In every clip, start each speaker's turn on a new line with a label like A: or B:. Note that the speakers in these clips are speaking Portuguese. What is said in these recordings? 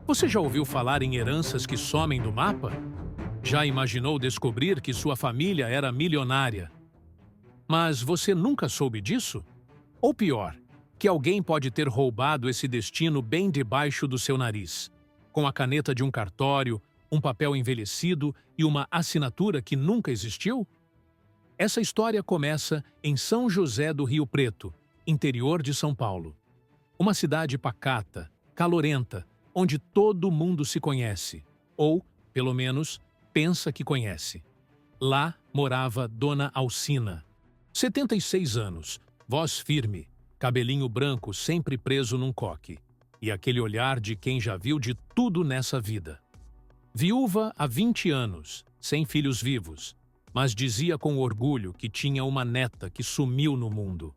A: Você já ouviu falar em heranças que somem do mapa? Já imaginou descobrir que sua família era milionária? Mas você nunca soube disso? Ou pior, que alguém pode ter roubado esse destino bem debaixo do seu nariz, com a caneta de um cartório, um papel envelhecido e uma assinatura que nunca existiu? Essa história começa em São José do Rio Preto, interior de São Paulo. Uma cidade pacata, calorenta, onde todo mundo se conhece, ou, pelo menos, pensa que conhece. Lá morava Dona Alcina. 76 anos, voz firme, cabelinho branco sempre preso num coque, e aquele olhar de quem já viu de tudo nessa vida. Viúva há 20 anos, sem filhos vivos, mas dizia com orgulho que tinha uma neta que sumiu no mundo.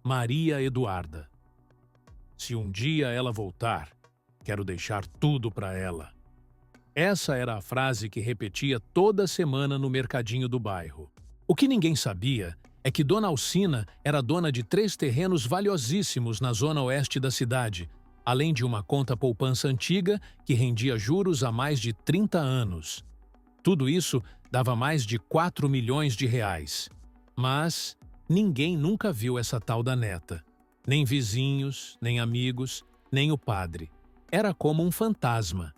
A: Maria Eduarda. Se um dia ela voltar, quero deixar tudo para ela. Essa era a frase que repetia toda semana no mercadinho do bairro. O que ninguém sabia é que Dona Alcina era dona de 3 terrenos valiosíssimos na zona oeste da cidade, além de uma conta poupança antiga que rendia juros há mais de 30 anos. Tudo isso dava mais de 4 milhões de reais. Mas ninguém nunca viu essa tal da neta. Nem vizinhos, nem amigos, nem o padre. Era como um fantasma.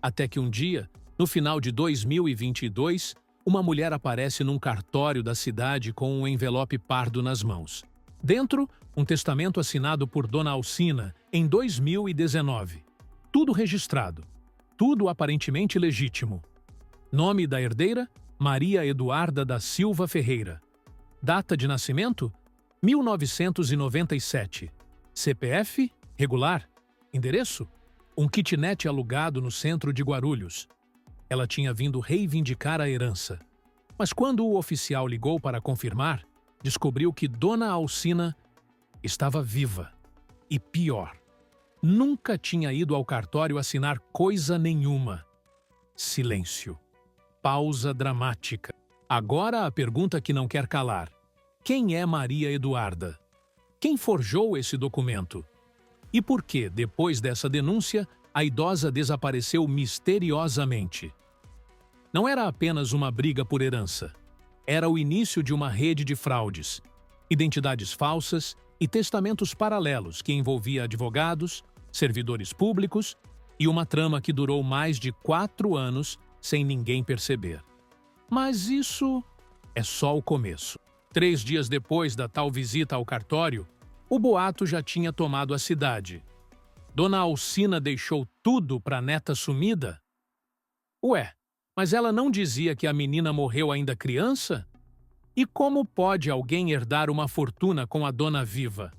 A: Até que um dia, no final de 2022, uma mulher aparece num cartório da cidade com um envelope pardo nas mãos. Dentro, um testamento assinado por Dona Alcina em 2019. Tudo registrado. Tudo aparentemente legítimo. Nome da herdeira? Maria Eduarda da Silva Ferreira. Data de nascimento? 1997. CPF? Regular. Endereço? Um kitnet alugado no centro de Guarulhos. Ela tinha vindo reivindicar a herança. Mas quando o oficial ligou para confirmar, descobriu que Dona Alcina estava viva. E pior, nunca tinha ido ao cartório assinar coisa nenhuma. Silêncio. Pausa dramática. Agora a pergunta que não quer calar. Quem é Maria Eduarda? Quem forjou esse documento? E por que, depois dessa denúncia, a idosa desapareceu misteriosamente? Não era apenas uma briga por herança. Era o início de uma rede de fraudes, identidades falsas e testamentos paralelos que envolvia advogados, servidores públicos e uma trama que durou mais de 4 anos sem ninguém perceber. Mas isso é só o começo. 3 dias depois da tal visita ao cartório, o boato já tinha tomado a cidade. Dona Alcina deixou tudo para a neta sumida? Ué, mas ela não dizia que a menina morreu ainda criança? E como pode alguém herdar uma fortuna com a dona viva?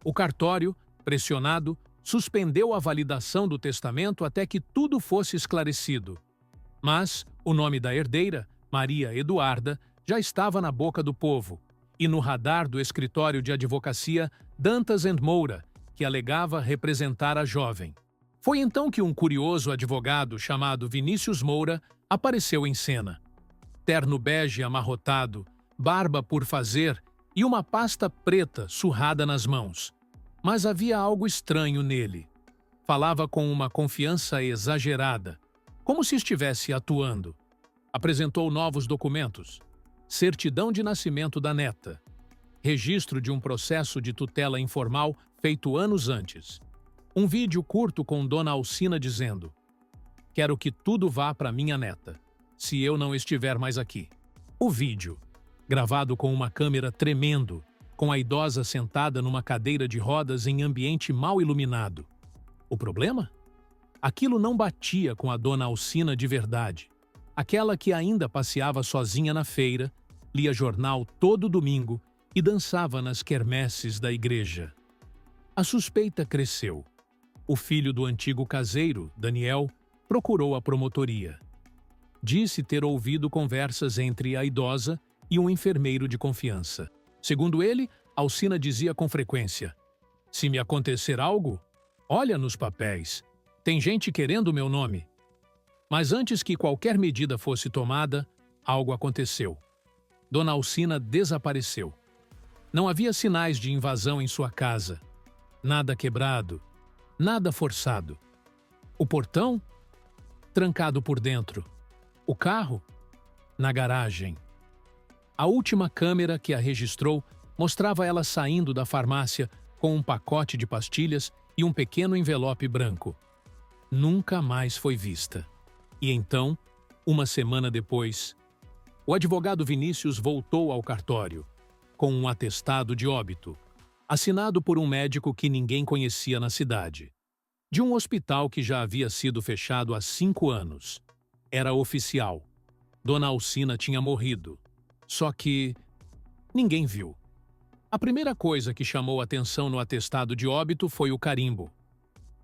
A: O cartório, pressionado, suspendeu a validação do testamento até que tudo fosse esclarecido. Mas o nome da herdeira, Maria Eduarda, já estava na boca do povo e no radar do escritório de advocacia Dantas Moura, que alegava representar a jovem. Foi então que um curioso advogado chamado Vinícius Moura apareceu em cena. Terno bege amarrotado, barba por fazer e uma pasta preta surrada nas mãos. Mas havia algo estranho nele. Falava com uma confiança exagerada, como se estivesse atuando. Apresentou novos documentos. Certidão de nascimento da neta. Registro de um processo de tutela informal feito anos antes. Um vídeo curto com Dona Alcina dizendo: "Quero que tudo vá para minha neta, se eu não estiver mais aqui." O vídeo, gravado com uma câmera tremendo, com a idosa sentada numa cadeira de rodas em ambiente mal iluminado. O problema? Aquilo não batia com a Dona Alcina de verdade. Aquela que ainda passeava sozinha na feira, lia jornal todo domingo e dançava nas quermesses da igreja. A suspeita cresceu. O filho do antigo caseiro, Daniel, procurou a promotoria. Disse ter ouvido conversas entre a idosa e um enfermeiro de confiança. Segundo ele, Alcina dizia com frequência: "Se me acontecer algo, olha nos papéis. Tem gente querendo o meu nome." Mas antes que qualquer medida fosse tomada, algo aconteceu. Dona Alcina desapareceu. Não havia sinais de invasão em sua casa. Nada quebrado. Nada forçado. O portão? Trancado por dentro. O carro? Na garagem. A última câmera que a registrou mostrava ela saindo da farmácia com um pacote de pastilhas e um pequeno envelope branco. Nunca mais foi vista. E então, uma semana depois, o advogado Vinícius voltou ao cartório, com um atestado de óbito, assinado por um médico que ninguém conhecia na cidade, de um hospital que já havia sido fechado há 5 anos. Era oficial. Dona Alcina tinha morrido. Só que ninguém viu. A primeira coisa que chamou atenção no atestado de óbito foi o carimbo.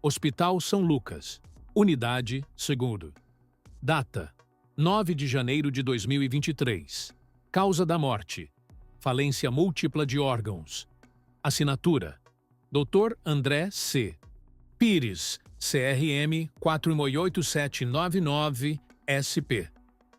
A: Hospital São Lucas, Unidade Seguro. Data: 9 de janeiro de 2023. Causa da morte: falência múltipla de órgãos. Assinatura: Dr. André C. Pires, CRM 48799-SP.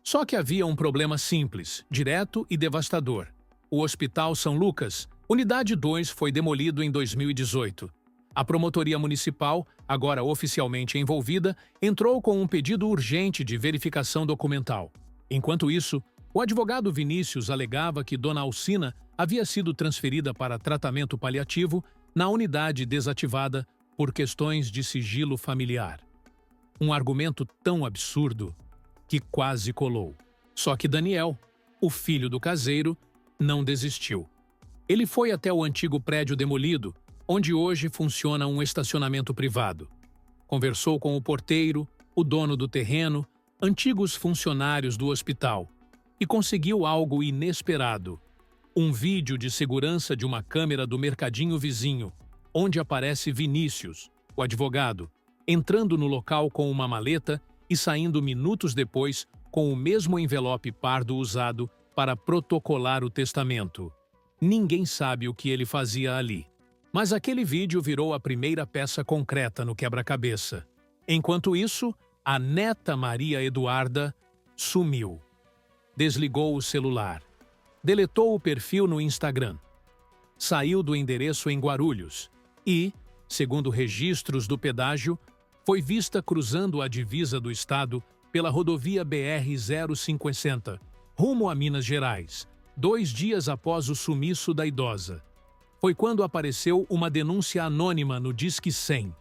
A: Só que havia um problema simples, direto e devastador. O Hospital São Lucas, Unidade 2, foi demolido em 2018. A Promotoria Municipal, agora oficialmente envolvida, entrou com um pedido urgente de verificação documental. Enquanto isso, o advogado Vinícius alegava que Dona Alcina havia sido transferida para tratamento paliativo na unidade desativada por questões de sigilo familiar. Um argumento tão absurdo que quase colou. Só que Daniel, o filho do caseiro, não desistiu. Ele foi até o antigo prédio demolido, onde hoje funciona um estacionamento privado. Conversou com o porteiro, o dono do terreno, antigos funcionários do hospital, e conseguiu algo inesperado: um vídeo de segurança de uma câmera do mercadinho vizinho, onde aparece Vinícius, o advogado, entrando no local com uma maleta e saindo minutos depois com o mesmo envelope pardo usado para protocolar o testamento. Ninguém sabe o que ele fazia ali. Mas aquele vídeo virou a primeira peça concreta no quebra-cabeça. Enquanto isso, a neta Maria Eduarda sumiu. Desligou o celular. Deletou o perfil no Instagram. Saiu do endereço em Guarulhos e, segundo registros do pedágio, foi vista cruzando a divisa do estado pela rodovia BR-050, rumo a Minas Gerais, 2 dias após o sumiço da idosa. Foi quando apareceu uma denúncia anônima no Disque 100.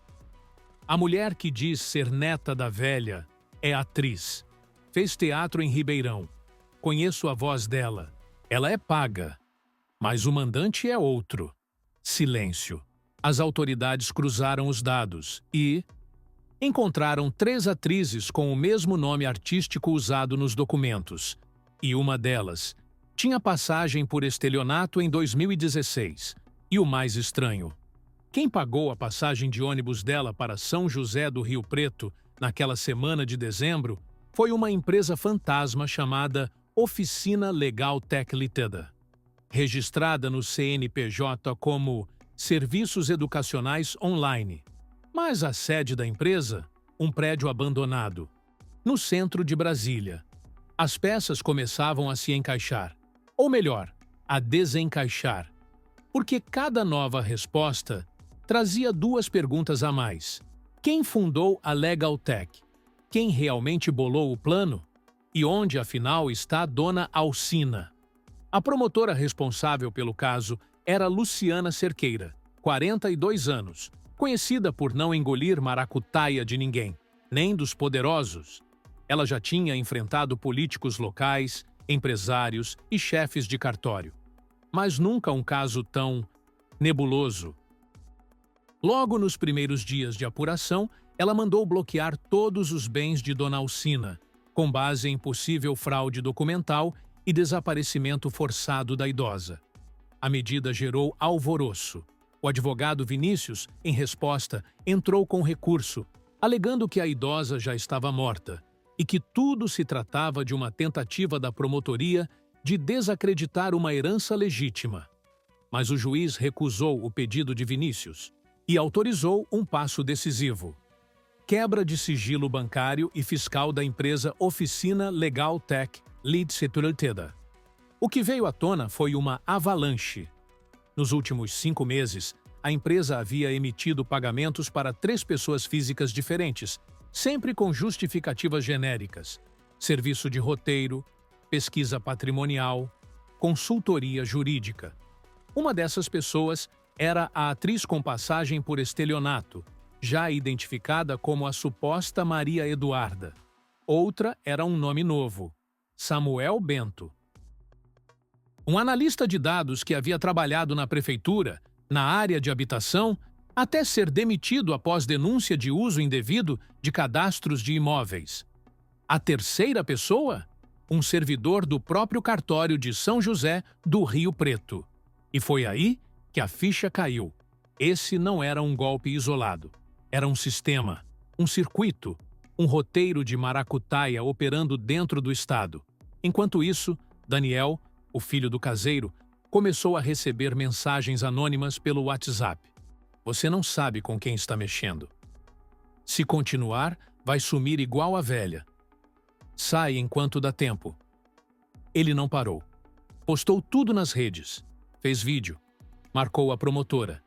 A: A mulher que diz ser neta da velha é atriz. Fez teatro em Ribeirão. Conheço a voz dela. Ela é paga. Mas o mandante é outro. Silêncio. As autoridades cruzaram os dados e encontraram 3 atrizes com o mesmo nome artístico usado nos documentos. E uma delas tinha passagem por estelionato em 2016. E o mais estranho: quem pagou a passagem de ônibus dela para São José do Rio Preto naquela semana de dezembro foi uma empresa fantasma chamada Oficina Legal Tech Ltda, registrada no CNPJ como Serviços Educacionais Online. Mas a sede da empresa, um prédio abandonado, no centro de Brasília. As peças começavam a se encaixar, ou melhor, a desencaixar, porque cada nova resposta trazia 2 perguntas a mais. Quem fundou a Legal Tech? Quem realmente bolou o plano? E onde, afinal, está Dona Alcina? A promotora responsável pelo caso era Luciana Cerqueira, 42 anos, conhecida por não engolir maracutaia de ninguém, nem dos poderosos. Ela já tinha enfrentado políticos locais, empresários e chefes de cartório. Mas nunca um caso tão nebuloso. Logo nos primeiros dias de apuração, ela mandou bloquear todos os bens de Dona Alcina, com base em possível fraude documental e desaparecimento forçado da idosa. A medida gerou alvoroço. O advogado Vinícius, em resposta, entrou com recurso, alegando que a idosa já estava morta e que tudo se tratava de uma tentativa da promotoria de desacreditar uma herança legítima. Mas o juiz recusou o pedido de Vinícius e autorizou um passo decisivo: quebra de sigilo bancário e fiscal da empresa Oficina Legal Tech Ltda. O que veio à tona foi uma avalanche. Nos últimos 5 meses, a empresa havia emitido pagamentos para 3 pessoas físicas diferentes, sempre com justificativas genéricas: serviço de roteiro, pesquisa patrimonial, consultoria jurídica. Uma dessas pessoas era a atriz com passagem por estelionato, já identificada como a suposta Maria Eduarda. Outra era um nome novo: Samuel Bento. Um analista de dados que havia trabalhado na prefeitura, na área de habitação, até ser demitido após denúncia de uso indevido de cadastros de imóveis. A terceira pessoa? Um servidor do próprio cartório de São José do Rio Preto. E foi aí que a ficha caiu. Esse não era um golpe isolado. Era um sistema, um circuito, um roteiro de maracutaia operando dentro do Estado. Enquanto isso, Daniel, o filho do caseiro, começou a receber mensagens anônimas pelo WhatsApp. Você não sabe com quem está mexendo. Se continuar, vai sumir igual a velha. Sai enquanto dá tempo. Ele não parou. Postou tudo nas redes. Fez vídeo. Marcou a promotora.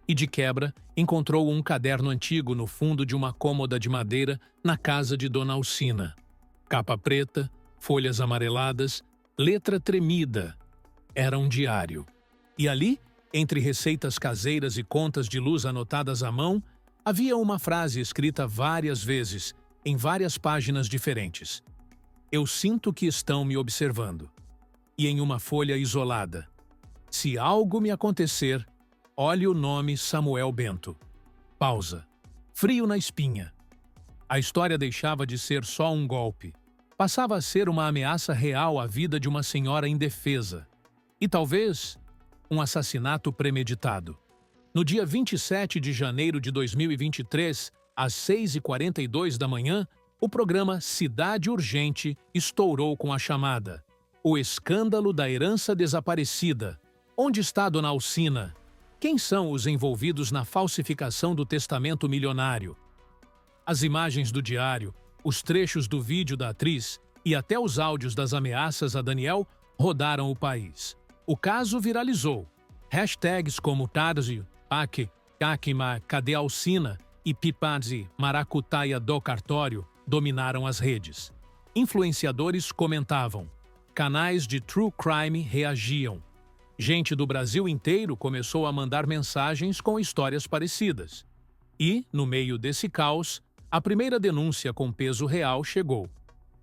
A: E, de quebra, encontrou um caderno antigo no fundo de uma cômoda de madeira na casa de Dona Alcina. Capa preta, folhas amareladas, letra tremida. Era um diário. E ali, entre receitas caseiras e contas de luz anotadas à mão, havia uma frase escrita várias vezes, em várias páginas diferentes. Eu sinto que estão me observando. E em uma folha isolada. Se algo me acontecer, olhe o nome Samuel Bento. Pausa. Frio na espinha. A história deixava de ser só um golpe. Passava a ser uma ameaça real à vida de uma senhora indefesa. E talvez um assassinato premeditado. No dia 27 de janeiro de 2023, às 6h42 da manhã, o programa Cidade Urgente estourou com a chamada: O escândalo da herança desaparecida. Onde está Dona Alcina? Quem são os envolvidos na falsificação do testamento milionário? As imagens do diário, os trechos do vídeo da atriz e até os áudios das ameaças a Daniel rodaram o país. O caso viralizou. Hashtags como Tarzi, Pac, Kakima, Cadê Alcina e Pipazi, Maracutaia do Cartório dominaram as redes. Influenciadores comentavam. Canais de true crime reagiam. Gente do Brasil inteiro começou a mandar mensagens com histórias parecidas. E, no meio desse caos, a primeira denúncia com peso real chegou.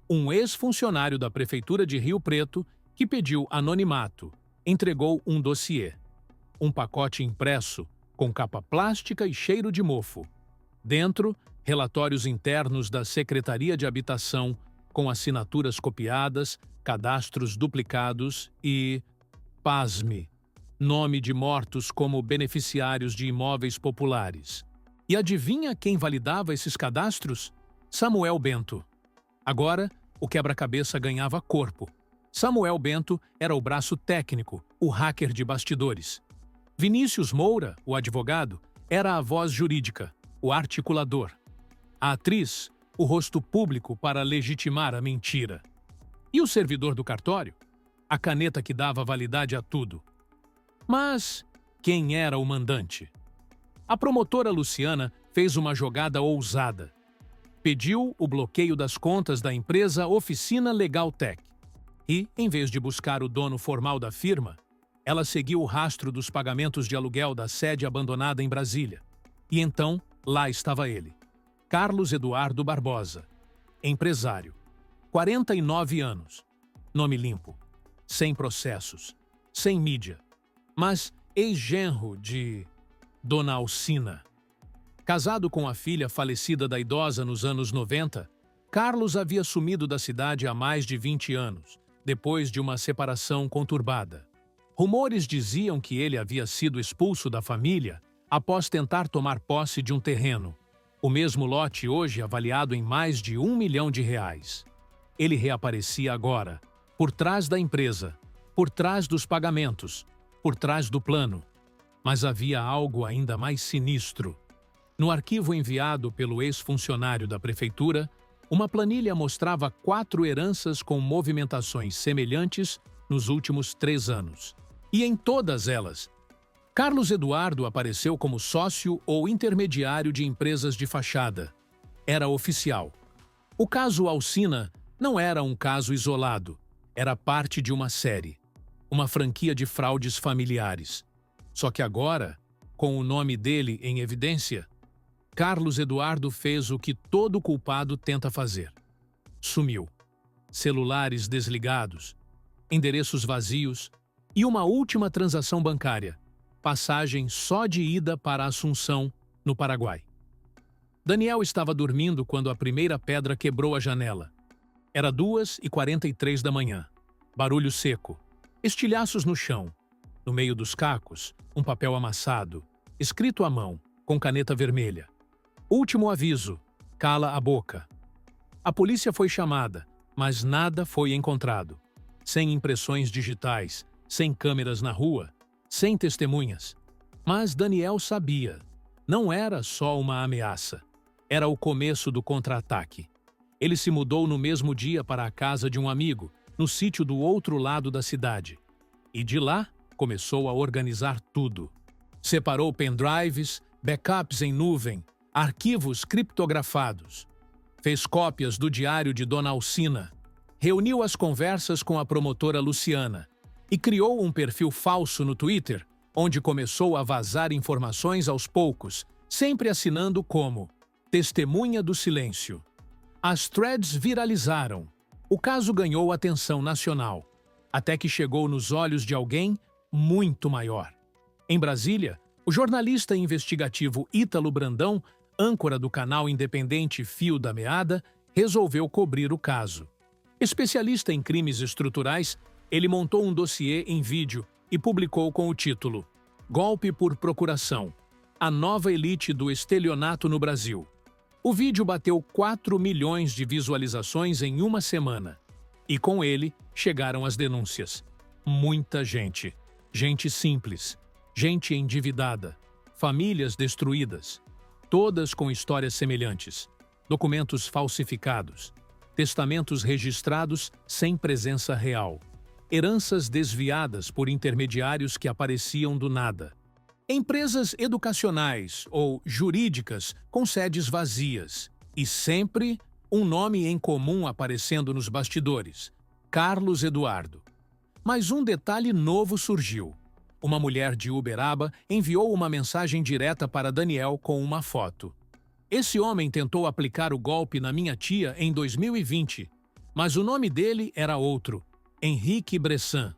A: Um ex-funcionário da Prefeitura de Rio Preto, que pediu anonimato, entregou um dossiê. Um pacote impresso, com capa plástica e cheiro de mofo. Dentro, relatórios internos da Secretaria de Habitação, com assinaturas copiadas, cadastros duplicados e, pasme, nome de mortos como beneficiários de imóveis populares. E adivinha quem validava esses cadastros? Samuel Bento. Agora, o quebra-cabeça ganhava corpo. Samuel Bento era o braço técnico, o hacker de bastidores. Vinícius Moura, o advogado, era a voz jurídica, o articulador. A atriz, o rosto público para legitimar a mentira. E o servidor do cartório? A caneta que dava validade a tudo. Mas quem era o mandante? A promotora Luciana fez uma jogada ousada. Pediu o bloqueio das contas da empresa Oficina Legal Tech. E, em vez de buscar o dono formal da firma, ela seguiu o rastro dos pagamentos de aluguel da sede abandonada em Brasília. E então, lá estava ele. Carlos Eduardo Barbosa. Empresário. 49 anos. Nome limpo. Sem processos. Sem mídia. Mas ex-genro de Dona Alcina. Casado com a filha falecida da idosa nos anos 90, Carlos havia sumido da cidade há mais de 20 anos, depois de uma separação conturbada. Rumores diziam que ele havia sido expulso da família após tentar tomar posse de um terreno, o mesmo lote hoje avaliado em mais de R$1 milhão. Ele reaparecia agora, por trás da empresa, por trás dos pagamentos, por trás do plano. Mas havia algo ainda mais sinistro. No arquivo enviado pelo ex-funcionário da prefeitura, uma planilha mostrava 4 heranças com movimentações semelhantes nos últimos 3 anos. E em todas elas, Carlos Eduardo apareceu como sócio ou intermediário de empresas de fachada. era oficial. O caso Alcina não era um caso isolado, era parte de uma série, uma franquia de fraudes familiares. Só que agora, com o nome dele em evidência, Carlos Eduardo fez o que todo culpado tenta fazer. Sumiu. Celulares desligados, endereços vazios e uma última transação bancária, passagem só de ida para Assunção, no Paraguai. Daniel estava dormindo quando a primeira pedra quebrou a janela. Era 2h43 da manhã. Barulho seco. Estilhaços no chão. No meio dos cacos, um papel amassado, escrito à mão, com caneta vermelha. Último aviso. Cala a boca. A polícia foi chamada, mas nada foi encontrado. Sem impressões digitais, sem câmeras na rua, sem testemunhas. Mas Daniel sabia. Não era só uma ameaça. Era o começo do contra-ataque. Ele se mudou no mesmo dia para a casa de um amigo, no sítio do outro lado da cidade. E de lá, começou a organizar tudo. Separou pendrives, backups em nuvem, arquivos criptografados. Fez cópias do diário de Dona Alcina. Reuniu as conversas com a promotora Luciana e criou um perfil falso no Twitter, onde começou a vazar informações aos poucos, sempre assinando como Testemunha do Silêncio. As threads viralizaram. O caso ganhou atenção nacional, até que chegou nos olhos de alguém muito maior. Em Brasília, o jornalista investigativo Ítalo Brandão, âncora do canal independente Fio da Meada, resolveu cobrir o caso. Especialista em crimes estruturais, ele montou um dossiê em vídeo e publicou com o título Golpe por Procuração, a nova elite do estelionato no Brasil. O vídeo bateu 4 milhões de visualizações em uma semana. E com ele chegaram as denúncias. Muita gente. Gente simples. Gente endividada. Famílias destruídas. Todas com histórias semelhantes. Documentos falsificados. Testamentos registrados sem presença real. Heranças desviadas por intermediários que apareciam do nada. Empresas educacionais ou jurídicas com sedes vazias. E sempre um nome em comum aparecendo nos bastidores: Carlos Eduardo. Mas um detalhe novo surgiu. Uma mulher de Uberaba enviou uma mensagem direta para Daniel com uma foto. Esse homem tentou aplicar o golpe na minha tia em 2020, mas o nome dele era outro: Henrique Bressan.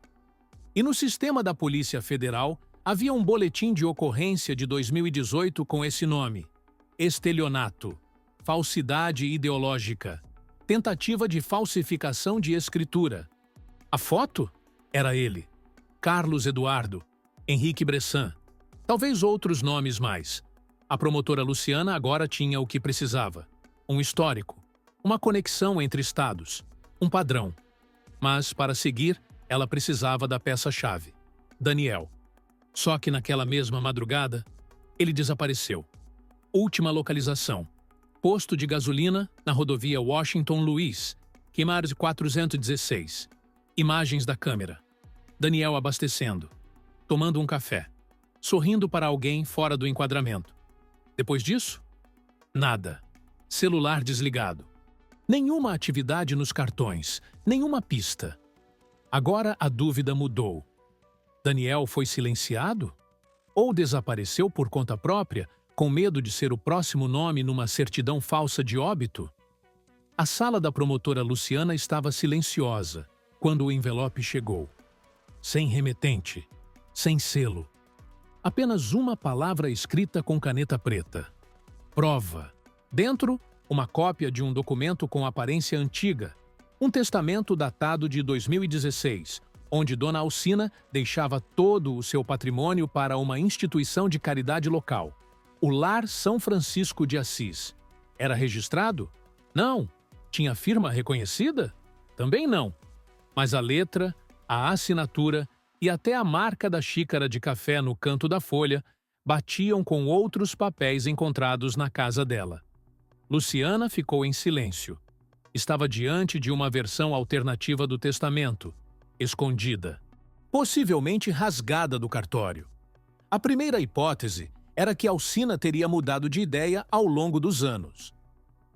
A: E no sistema da Polícia Federal havia um boletim de ocorrência de 2018 com esse nome: estelionato, falsidade ideológica, tentativa de falsificação de escritura. A foto? Era ele, Carlos Eduardo, Henrique Bressan. Talvez outros nomes mais. A promotora Luciana agora tinha o que precisava: um histórico, uma conexão entre estados, um padrão. Mas, para seguir, ela precisava da peça-chave: Daniel. Só que naquela mesma madrugada, ele desapareceu. Última localização: posto de gasolina na rodovia Washington Luiz, quilômetro 416. Imagens da câmera. Daniel abastecendo, tomando um café, sorrindo para alguém fora do enquadramento. Depois disso, nada. Celular desligado. Nenhuma atividade nos cartões, nenhuma pista. Agora a dúvida mudou. Daniel foi silenciado? Ou desapareceu por conta própria, com medo de ser o próximo nome numa certidão falsa de óbito? A sala da promotora Luciana estava silenciosa quando o envelope chegou. Sem remetente, sem selo. Apenas uma palavra escrita com caneta preta. Prova. Dentro, uma cópia de um documento com aparência antiga. Um testamento datado de 2016, onde Dona Alcina deixava todo o seu patrimônio para uma instituição de caridade local, o Lar São Francisco de Assis. Era registrado? Não. Tinha firma reconhecida? Também não. Mas a letra, a assinatura e até a marca da xícara de café no canto da folha batiam com outros papéis encontrados na casa dela. Luciana ficou em silêncio. Estava diante de uma versão alternativa do testamento, escondida, possivelmente rasgada do cartório. A primeira hipótese era que Alcina teria mudado de ideia ao longo dos anos.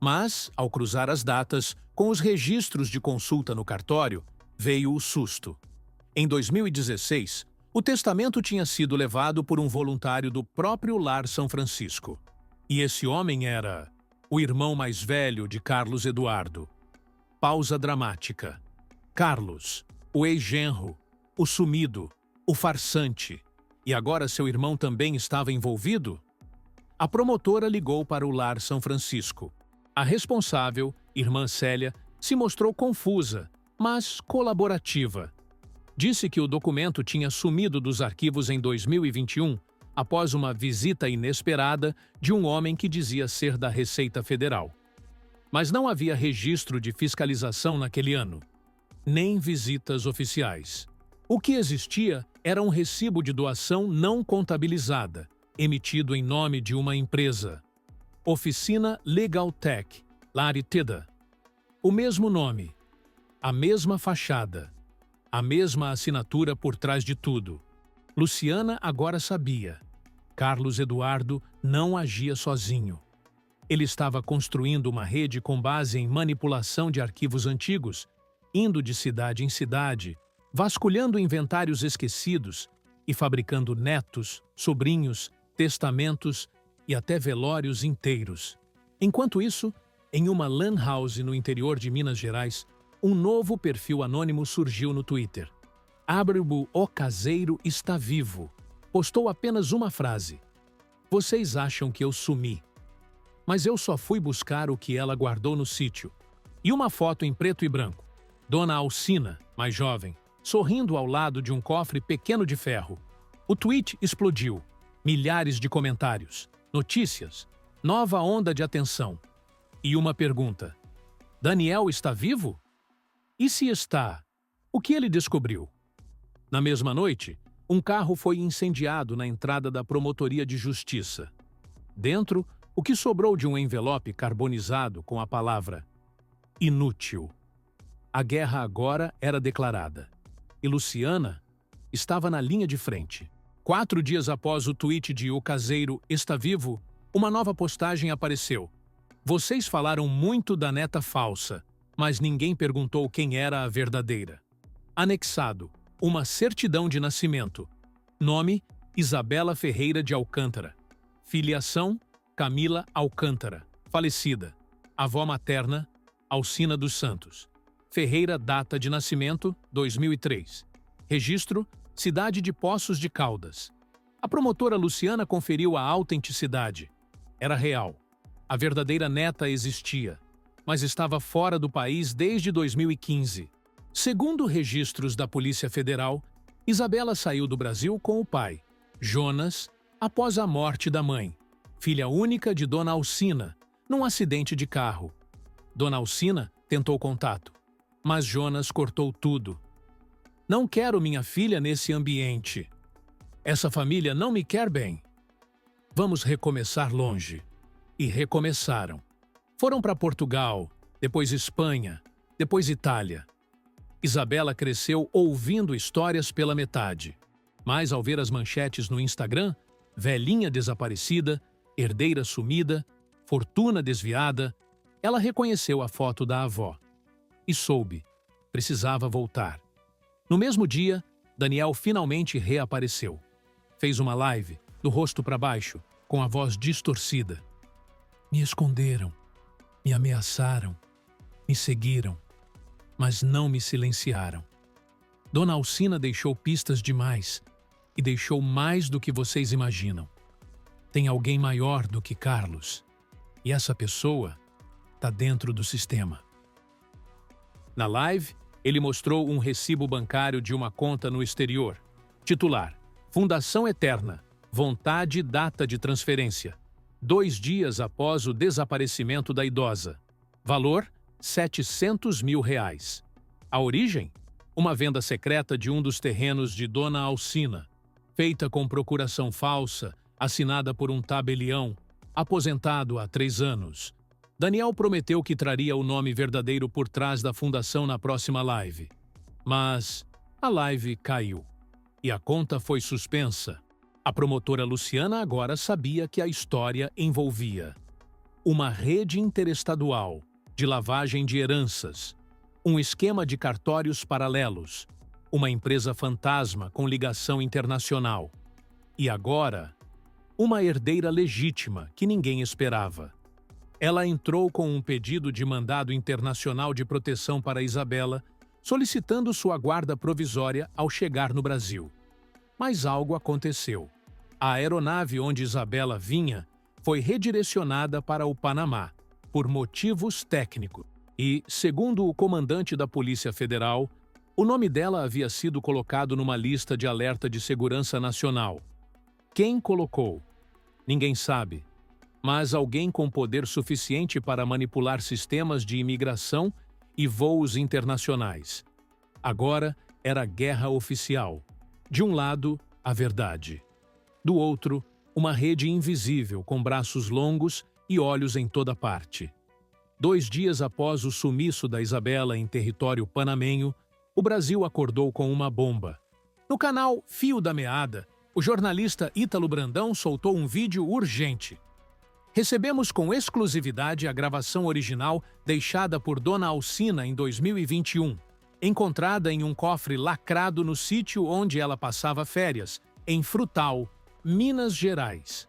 A: Mas, ao cruzar as datas com os registros de consulta no cartório, veio o susto. Em 2016, o testamento tinha sido levado por um voluntário do próprio Lar São Francisco. E esse homem era o irmão mais velho de Carlos Eduardo. Pausa dramática. Carlos, o ex-genro, o sumido, o farsante. E agora seu irmão também estava envolvido? A promotora ligou para o Lar São Francisco. A responsável, irmã Célia, se mostrou confusa, mas colaborativa. Disse que o documento tinha sumido dos arquivos em 2021, após uma visita inesperada de um homem que dizia ser da Receita Federal. Mas não havia registro de fiscalização naquele ano, nem visitas oficiais. O que existia era um recibo de doação não contabilizada, emitido em nome de uma empresa. Oficina Legal Tech, Limitada. O mesmo nome, a mesma fachada, a mesma assinatura por trás de tudo. Luciana agora sabia. Carlos Eduardo não agia sozinho. Ele estava construindo uma rede com base em manipulação de arquivos antigos, indo de cidade em cidade, vasculhando inventários esquecidos e fabricando netos, sobrinhos, testamentos e até velórios inteiros. Enquanto isso, em uma lan house no interior de Minas Gerais, um novo perfil anônimo surgiu no Twitter. Ábrabo o Caseiro está vivo. Postou apenas uma frase. Vocês acham que eu sumi. Mas eu só fui buscar o que ela guardou no sítio. E uma foto em preto e branco. Dona Alcina, mais jovem, sorrindo ao lado de um cofre pequeno de ferro. O tweet explodiu. Milhares de comentários, notícias, nova onda de atenção. E uma pergunta. Daniel está vivo? E se está, o que ele descobriu? Na mesma noite, um carro foi incendiado na entrada da Promotoria de Justiça. Dentro, o que sobrou de um envelope carbonizado com a palavra inútil. A guerra agora era declarada. E Luciana estava na linha de frente. 4 dias após o tweet de O Caseiro está vivo, uma nova postagem apareceu. Vocês falaram muito da neta falsa, mas ninguém perguntou quem era a verdadeira. Anexado, uma certidão de nascimento. Nome, Isabela Ferreira de Alcântara. Filiação, Camila Alcântara. Falecida. Avó materna, Alcina dos Santos. Ferreira, data de nascimento, 2003. Registro, cidade de Poços de Caldas. A promotora Luciana conferiu a autenticidade. Era real. A verdadeira neta existia, mas estava fora do país desde 2015. Segundo registros da Polícia Federal, Isabela saiu do Brasil com o pai, Jonas, após a morte da mãe, filha única de Dona Alcina, num acidente de carro. Dona Alcina tentou contato, mas Jonas cortou tudo. Não quero minha filha nesse ambiente. Essa família não me quer bem. Vamos recomeçar longe. E recomeçaram. Foram para Portugal, depois Espanha, depois Itália. Isabela cresceu ouvindo histórias pela metade. Mas ao ver as manchetes no Instagram, velhinha desaparecida, herdeira sumida, fortuna desviada, ela reconheceu a foto da avó. E soube. Precisava voltar. No mesmo dia, Daniel finalmente reapareceu. Fez uma live, do rosto para baixo, com a voz distorcida. Me esconderam, me ameaçaram, me seguiram, mas não me silenciaram. Dona Alcina deixou pistas demais e deixou mais do que vocês imaginam. Tem alguém maior do que Carlos e essa pessoa está dentro do sistema. Na live, ele mostrou um recibo bancário de uma conta no exterior. Titular: Fundação Eterna. Vontade e data de transferência. 2 dias após o desaparecimento da idosa. Valor: R$700 mil. A origem? Uma venda secreta de um dos terrenos de Dona Alcina, feita com procuração falsa, assinada por um tabelião, aposentado há 3 anos. Daniel prometeu que traria o nome verdadeiro por trás da fundação na próxima live. Mas a live caiu. E a conta foi suspensa. A promotora Luciana agora sabia que a história envolvia uma rede interestadual de lavagem de heranças, um esquema de cartórios paralelos, uma empresa fantasma com ligação internacional. E agora, uma herdeira legítima que ninguém esperava. Ela entrou com um pedido de mandado internacional de proteção para Isabela, solicitando sua guarda provisória ao chegar no Brasil. Mas algo aconteceu. A aeronave onde Isabela vinha foi redirecionada para o Panamá, por motivos técnicos. E, segundo o comandante da Polícia Federal, o nome dela havia sido colocado numa lista de alerta de segurança nacional. Quem colocou? Ninguém sabe. Mas alguém com poder suficiente para manipular sistemas de imigração e voos internacionais. Agora era guerra oficial. De um lado, a verdade. Do outro, uma rede invisível com braços longos e olhos em toda parte. 2 dias após o sumiço da Isabela em território panamenho, o Brasil acordou com uma bomba. No canal Fio da Meada, o jornalista Ítalo Brandão soltou um vídeo urgente. Recebemos com exclusividade a gravação original deixada por Dona Alcina em 2021, encontrada em um cofre lacrado no sítio onde ela passava férias, em Frutal, Minas Gerais.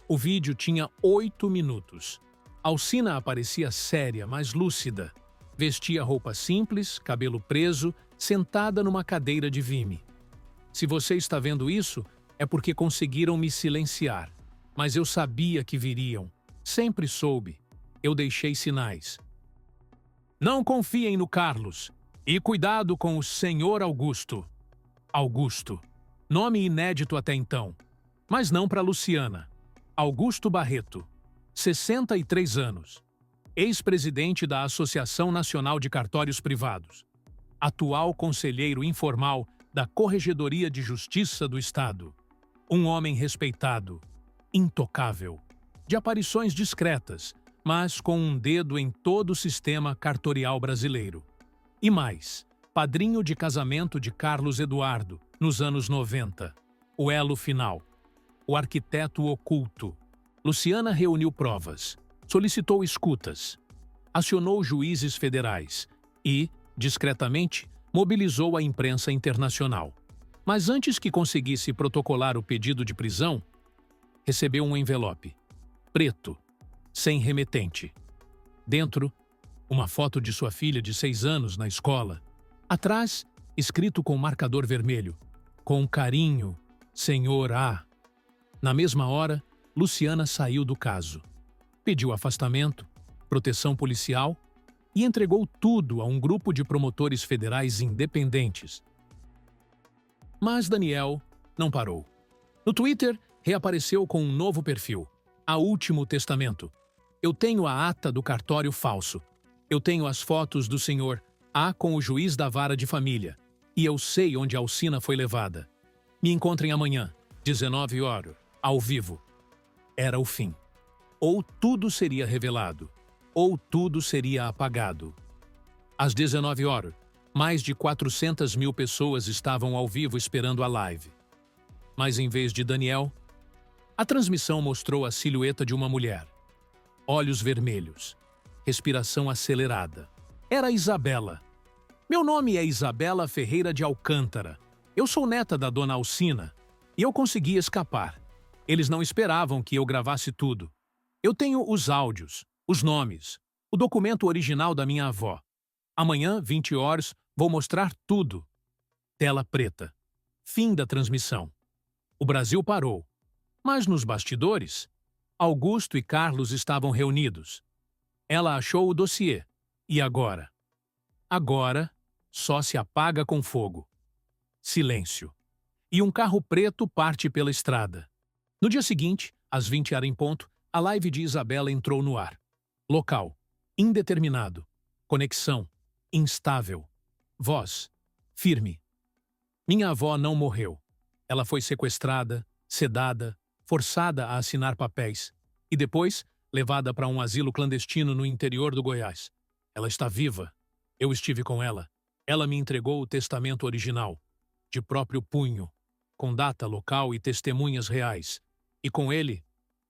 A: O vídeo tinha 8 minutos. Alcina aparecia séria, mas lúcida. Vestia roupa simples, cabelo preso, sentada numa cadeira de vime. Se você está vendo isso, é porque conseguiram me silenciar. Mas eu sabia que viriam. Sempre soube. Eu deixei sinais. Não confiem no Carlos. E cuidado com o Senhor Augusto. Augusto. Nome inédito até então. Mas não para Luciana. Augusto Barreto. 63 anos. Ex-presidente da Associação Nacional de Cartórios Privados. Atual conselheiro informal da Corregedoria de Justiça do Estado. Um homem respeitado. Intocável, de aparições discretas, mas com um dedo em todo o sistema cartorial brasileiro. E mais, padrinho de casamento de Carlos Eduardo, nos anos 90. O elo final. O arquiteto oculto. Luciana reuniu provas, solicitou escutas, acionou juízes federais e, discretamente, mobilizou a imprensa internacional. Mas antes que conseguisse protocolar o pedido de prisão, recebeu um envelope, preto, sem remetente. Dentro, uma foto de sua filha de 6 anos na escola. Atrás, escrito com marcador vermelho, com carinho, Senhor A. Na mesma hora, Luciana saiu do caso. Pediu afastamento, proteção policial e entregou tudo a um grupo de promotores federais independentes. Mas Daniel não parou. No Twitter, reapareceu com um novo perfil, A Último Testamento. Eu tenho a ata do cartório falso. Eu tenho as fotos do senhor A com o juiz da vara de família. E eu sei onde a Alcina foi levada. Me encontrem amanhã, 19 horas, ao vivo. Era o fim. Ou tudo seria revelado, ou tudo seria apagado. Às 19 horas, mais de 400 mil pessoas estavam ao vivo esperando a live. Mas em vez de Daniel, a transmissão mostrou a silhueta de uma mulher. Olhos vermelhos, respiração acelerada. Era Isabela. Meu nome é Isabela Ferreira de Alcântara. Eu sou neta da Dona Alcina e eu consegui escapar. Eles não esperavam que eu gravasse tudo. Eu tenho os áudios, os nomes, o documento original da minha avó. Amanhã, 20 horas, vou mostrar tudo. Tela preta. Fim da transmissão. O Brasil parou. Mas nos bastidores, Augusto e Carlos estavam reunidos. Ela achou o dossiê. E agora? Agora, só se apaga com fogo. Silêncio. E um carro preto parte pela estrada. No dia seguinte, às 20 horas em ponto, a live de Isabela entrou no ar. Local: indeterminado. Conexão: instável. Voz: firme. Minha avó não morreu. Ela foi sequestrada, sedada, forçada a assinar papéis e depois levada para um asilo clandestino no interior do Goiás. Ela está viva. Eu estive com ela. Ela me entregou o testamento original, de próprio punho, com data, local e testemunhas reais. E com ele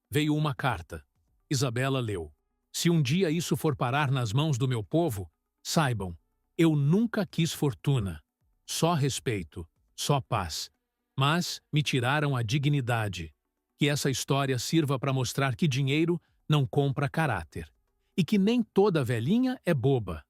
A: veio uma carta. Isabela leu. Se um dia isso for parar nas mãos do meu povo, saibam, eu nunca quis fortuna, só respeito, só paz. Mas me tiraram a dignidade. Que essa história sirva para mostrar que dinheiro não compra caráter. E que nem toda velhinha é boba.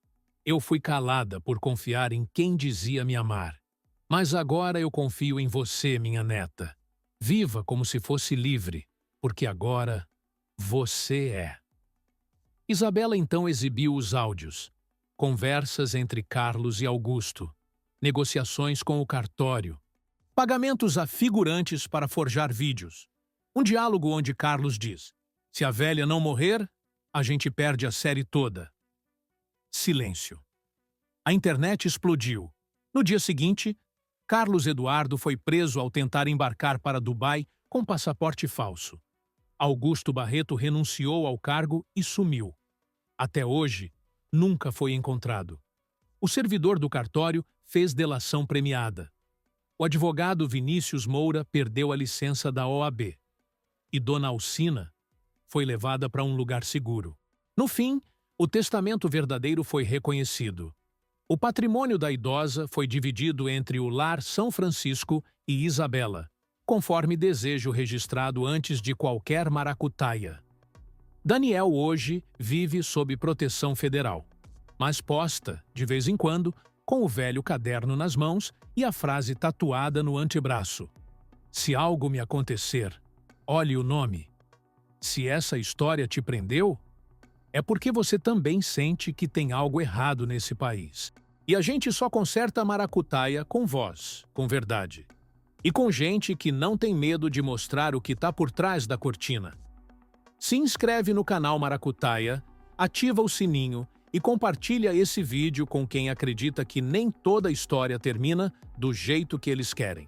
A: Eu fui calada por confiar em quem dizia me amar. Mas agora eu confio em você, minha neta. Viva como se fosse livre, porque agora você é. Isabela então exibiu os áudios. Conversas entre Carlos e Augusto. Negociações com o cartório. Pagamentos a figurantes para forjar vídeos. Um diálogo onde Carlos diz: se a velha não morrer, a gente perde a série toda. Silêncio. A internet explodiu. No dia seguinte, Carlos Eduardo foi preso ao tentar embarcar para Dubai com passaporte falso. Augusto Barreto renunciou ao cargo e sumiu. Até hoje, nunca foi encontrado. O servidor do cartório fez delação premiada. O advogado Vinícius Moura perdeu a licença da OAB. E Dona Alcina foi levada para um lugar seguro. No fim, o testamento verdadeiro foi reconhecido. O patrimônio da idosa foi dividido entre o Lar São Francisco e Isabela, conforme desejo registrado antes de qualquer maracutaia. Daniel hoje vive sob proteção federal, mas posta, de vez em quando, com o velho caderno nas mãos e a frase tatuada no antebraço: se algo me acontecer, olhe o nome. Se essa história te prendeu, é porque você também sente que tem algo errado nesse país. E a gente só conserta a maracutaia com voz, com verdade. E com gente que não tem medo de mostrar o que está por trás da cortina. Se inscreve no canal Maracutaia, ativa o sininho e compartilha esse vídeo com quem acredita que nem toda história termina do jeito que eles querem.